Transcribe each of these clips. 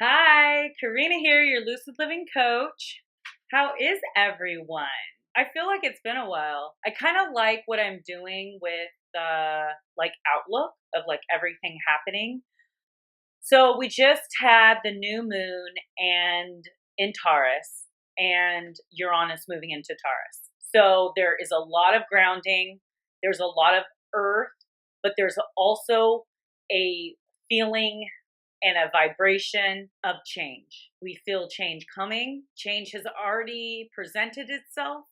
Hi, Karina here, your lucid living coach. How is everyone? I feel like it's been a while. I kind of like what I'm doing with the outlook of everything happening. So we just had the new moon and in Taurus and Uranus moving into Taurus. So there is a lot of grounding, there's a lot of earth, but there's also a feeling and a vibration of change. We feel change coming. Change has already presented itself.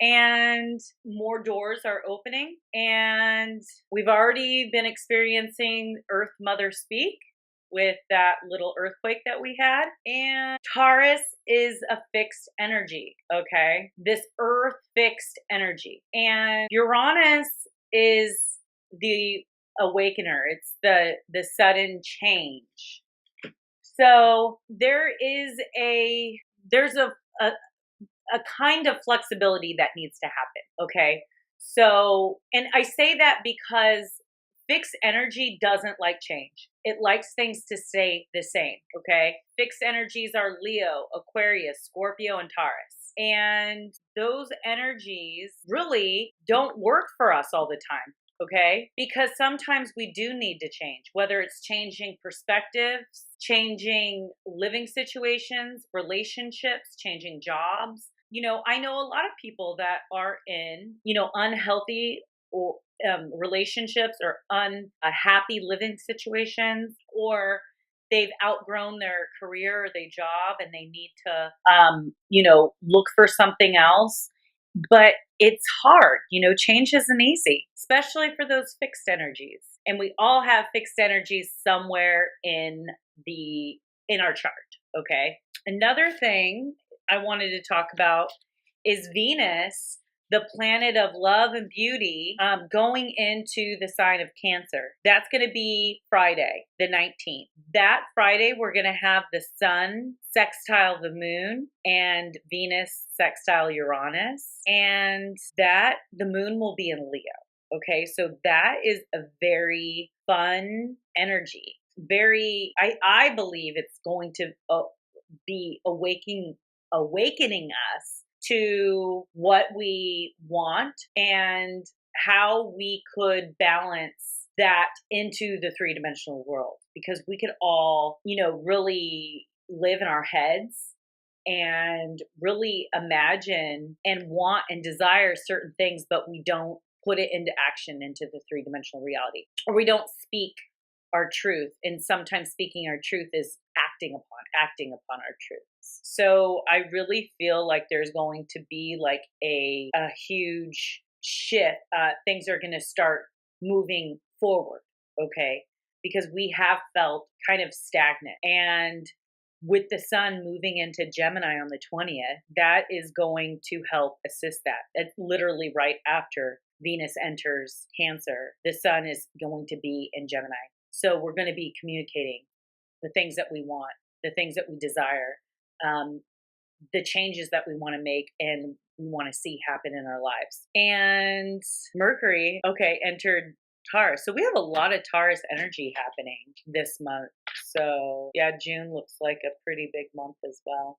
And more doors are opening. And we've already been experiencing Earth Mother speak with that little earthquake that we had. And Taurus is a fixed energy, okay? This earth fixed energy. And Uranus is the awakener. It's the sudden change. So there's a kind of flexibility that needs to happen. Okay. So, and I say that because fixed energy doesn't like change. It likes things to stay the same. Okay. Fixed energies are Leo, Aquarius, Scorpio, and Taurus. And those energies really don't work for us all the time. Okay. Because sometimes we do need to change, whether it's changing perspectives, changing living situations, relationships, changing jobs. I know a lot of people that are in, unhealthy or relationships or unhappy living situations, or they've outgrown their career or their job and they need to, look for something else. But it's hard, change isn't easy, especially for those fixed energies. And we all have fixed energies somewhere in our chart. Okay. Another thing I wanted to talk about is Venus, the planet of love and beauty, going into the sign of Cancer. That's going to be Friday, the 19th. That Friday, we're going to have the sun sextile the moon and Venus sextile Uranus. And the moon will be in Leo. Okay, so that is a very fun energy. I believe it's going to be awakening us to what we want and how we could balance that into the three-dimensional world, because we could all, really live in our heads and really imagine and want and desire certain things, but we don't put it into action into the three-dimensional reality, or we don't speak our truth. And sometimes speaking our truth is acting upon our truths. So I really feel like there's going to be a huge shift. Things are going to start moving forward. Okay. Because we have felt kind of stagnant, and with the sun moving into Gemini on the 20th, that is going to help assist that. It's literally right after Venus enters Cancer. The sun is going to be in Gemini. So we're going to be communicating the things that we want, the things that we desire, the changes that we want to make and we want to see happen in our lives. And Mercury, entered Taurus. So we have a lot of Taurus energy happening this month. So yeah, June looks like a pretty big month as well.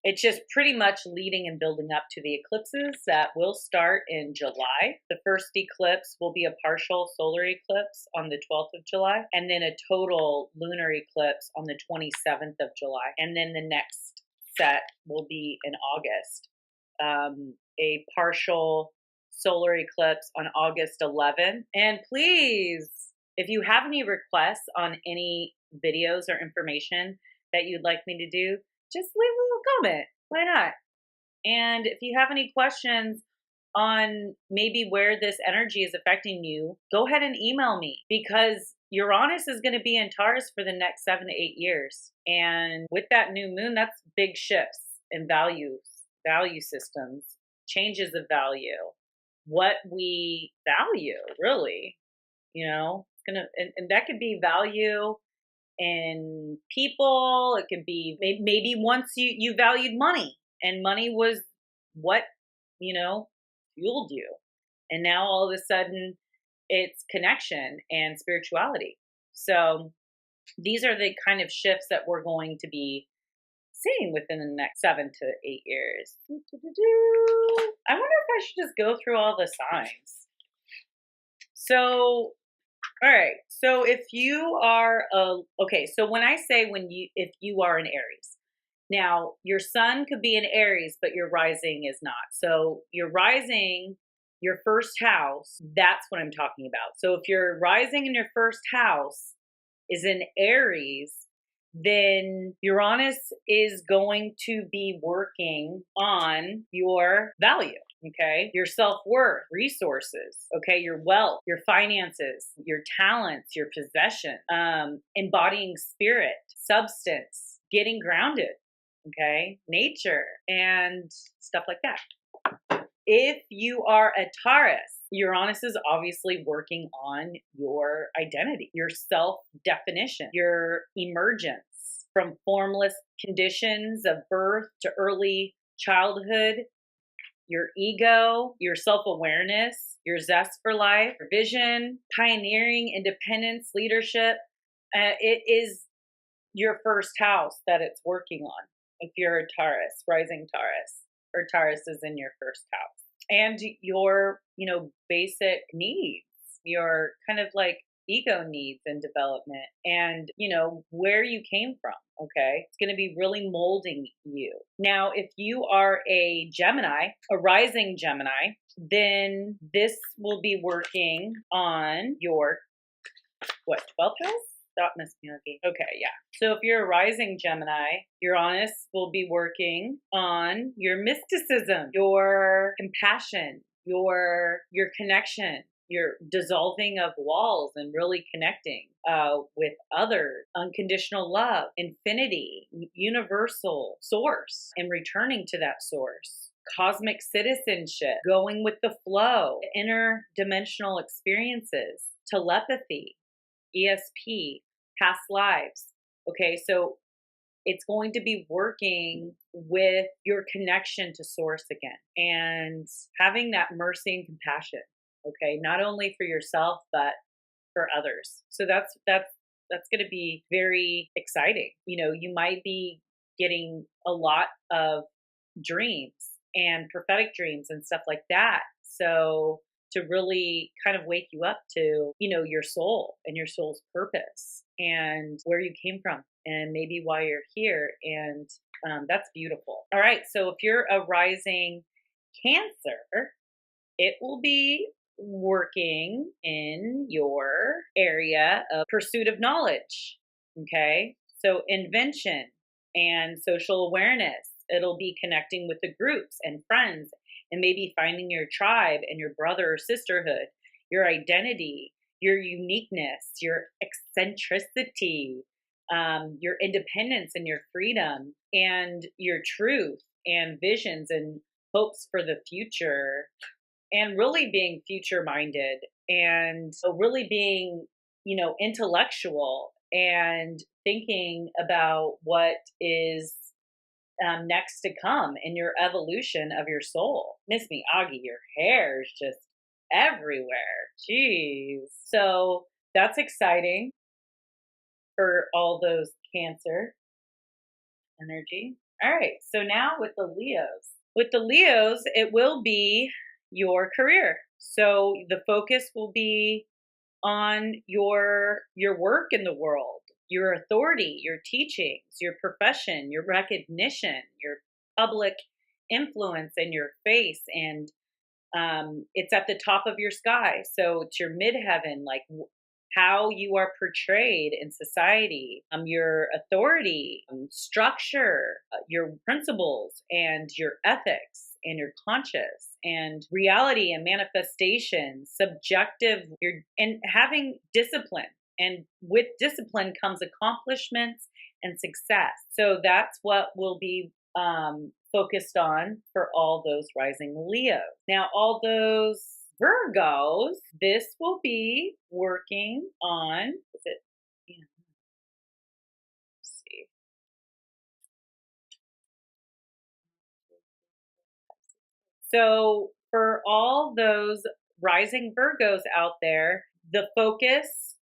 It's just pretty much leading and building up to the eclipses that will start in July. The first eclipse will be a partial solar eclipse on the 12th of July, and then a total lunar eclipse on the 27th of July. And then the next set will be in August. A partial solar eclipse on August 11th. And please, if you have any requests on any videos or information that you'd like me to do, just leave a little comment. Why not? And if you have any questions on maybe where this energy is affecting you, go ahead and email me, because Uranus is going to be in Taurus for the next 7 to 8 years. And with that new moon, that's big shifts in value systems, changes of value, what we value, really, and that could be value in people. It could be maybe once you valued money, and money was what fueled you, and now all of a sudden it's connection and spirituality. So these are the kind of shifts that we're going to be seeing within the next 7 to 8 years. I wonder if I should just go through all the signs. So, all right. So if you are okay, so when I say if you are an Aries, now your sun could be an Aries, but your rising is not. So your rising, your first house, that's what I'm talking about. So if your rising in your first house is in Aries, then Uranus is going to be working on your value, okay? Your self-worth, resources, okay? Your wealth, your finances, your talents, your possession, embodying spirit, substance, getting grounded, okay? Nature, and stuff like that. If you are a Taurus, Uranus is obviously working on your identity, your self-definition, your emergence from formless conditions of birth to early childhood, your ego, your self-awareness, your zest for life, your vision, pioneering, independence, leadership. It is your first house that it's working on if you're a Taurus, rising Taurus, or Taurus is in your first house. And your, basic needs, your kind of like ego needs and development, and, where you came from, okay? It's going to be really molding you. Now, if you are a Gemini, a rising Gemini, then this will be working on your, 12th house? Stop missing me. Okay, yeah. So if you're a rising Gemini, Uranus will be working on your mysticism, your compassion, your connection, your dissolving of walls and really connecting with others, unconditional love, infinity, universal source, and returning to that source. Cosmic citizenship, going with the flow, interdimensional experiences, telepathy, ESP, past lives. Okay, so it's going to be working with your connection to source again and having that mercy and compassion. Okay, not only for yourself but for others. So that's going to be very exciting. You might be getting a lot of dreams and prophetic dreams and stuff like that. So to really kind of wake you up to, your soul and your soul's purpose and where you came from and maybe why you're here. And that's beautiful. All right. So if you're a rising Cancer, it will be working in your area of pursuit of knowledge. Okay. So invention and social awareness. It'll be connecting with the groups and friends and maybe finding your tribe and your brother or sisterhood, your identity, your uniqueness, your eccentricity, your independence and your freedom, and your truth and visions and hopes for the future, and really being future minded, and so really being, intellectual and thinking about what is next to come in your evolution of your soul. Miss Miyagi, your hair is just everywhere. Jeez. So that's exciting for all those Cancer energy. All right. So now with the Leos. With the Leos, it will be your career. So the focus will be on your work in the world, your authority, your teachings, your profession, your recognition, your public influence, and your face. And it's at the top of your sky. So it's your midheaven, like how you are portrayed in society, your authority, structure, your principles, and your ethics, and your conscious, and reality and manifestation, subjective, and having discipline. And with discipline comes accomplishments and success. So that's what will be focused on for all those rising Leos. Now, all those Virgos, this will be working on, is it, yeah, let's see. So for all those rising Virgos out there, the focus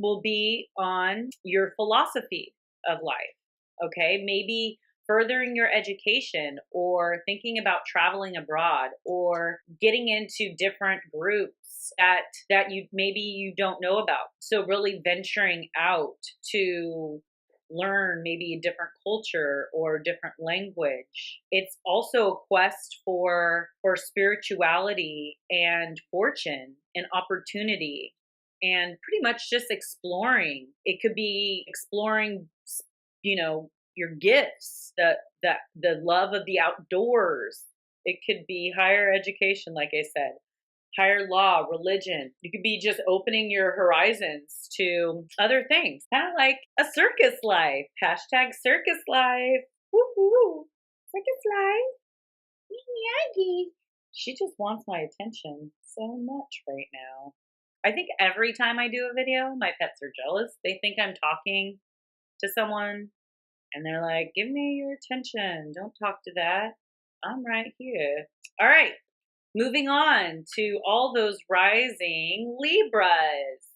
will be on your philosophy of life. Okay, maybe furthering your education, or thinking about traveling abroad, or getting into different groups that you don't know about. So really venturing out to learn maybe a different culture or different language. It's also a quest for spirituality and fortune and opportunity, and pretty much just exploring. It could be exploring, your gifts, the love of the outdoors. It could be higher education, like I said, higher law, religion. You could be just opening your horizons to other things, kind of like a circus life. Hashtag circus life. Woo-hoo. Circus life. Miyagi. She just wants my attention so much right now. I think every time I do a video, my pets are jealous. They think I'm talking to someone, and they're like, give me your attention. Don't talk to that. I'm right here. All right. Moving on to all those rising Libras.